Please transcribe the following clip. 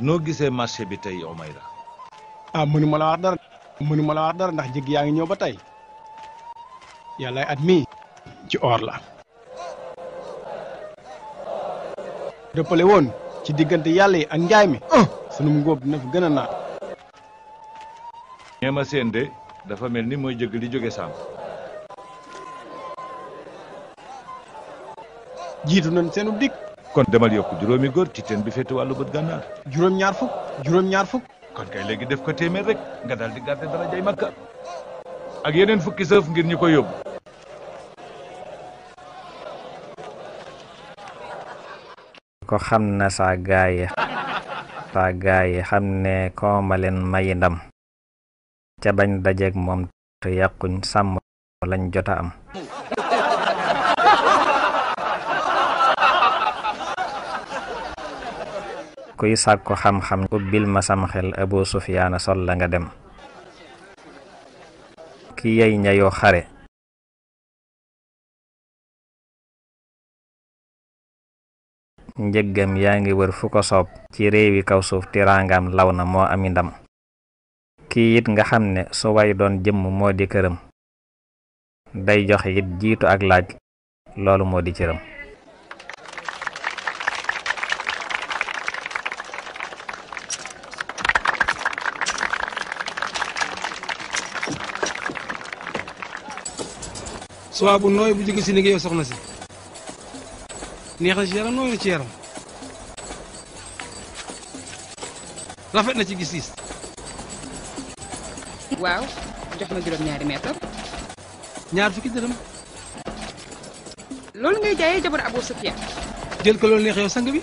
noo gisee marché bi tey Omayra. ah mënuma la wax dara ndax jëg yaa ngi ñëw ba tey yàllaay at mii ci or la dëppale woon ci diggante yàlla yi ak njaay mi sunu ngóob dina fi gën a naat. ñeema seen de dafa mel ni mooy jëgg li jóge saam. jiitu nañ seenu dikk. kon demal yokk juróomi góor ci teen bi féete wàllu bët gànnaar. juróom-ñaar fukk. kon kay léegi def ko téeméer rek nga daal di gàdde dara jay makka ak yeneen fukki sëf ngir ñu ko yóbbu. ko xam na saa gaayi xam ne ko ma leen mayi ndam ca bañ dajeeg moom te yàquñ sàmm lañ jota am. kuy sàkku xam-xam ubbil ma sam xel Abu Sufyaana sol la nga dem ki yey ñayoo xare njëggam yaa ngi wër fu ko soob ci réewi kaw suuf tiraangam law na moo ami ndam kii it nga xam ne su way doon jëmm moo di këram day joxe it jiitu ak laaj loolu moo di cëram. suwaa bu nooy bu jóge si liggéey soxna si neex na ci yaram nooy na ci yaram rafet na ci gis-gis. waaw jox ma juróom-ñaari mètre. ñaar fukki dërëm. loolu ngay jaayee jabar Abu Sufyaan. jël ko loolu neex yow sang bi.